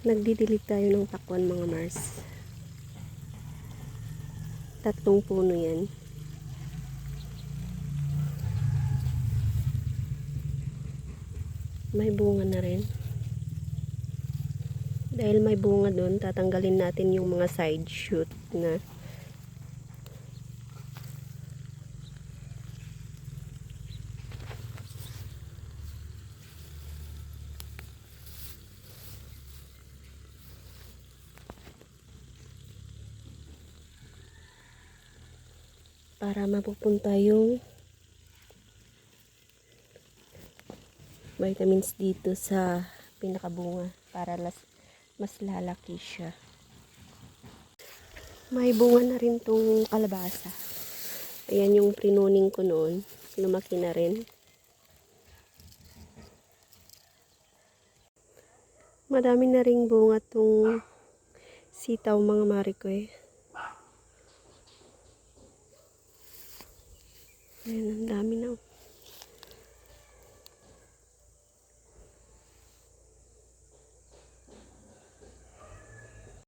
Nagdidilig tayo ng pakwan mga Mars. 3 puno yan. May bunga na rin. Dahil may bunga doon, tatanggalin natin yung mga side shoot na para mapupunta yung vitamins dito sa pinakabunga para mas lalaki siya. May bunga na rin tong kalabasa. Ayan yung prinuning ko noon. Lumaki na rin. Madami na ring bunga tong sitaw mga marikoy. Ayan, ang dami na.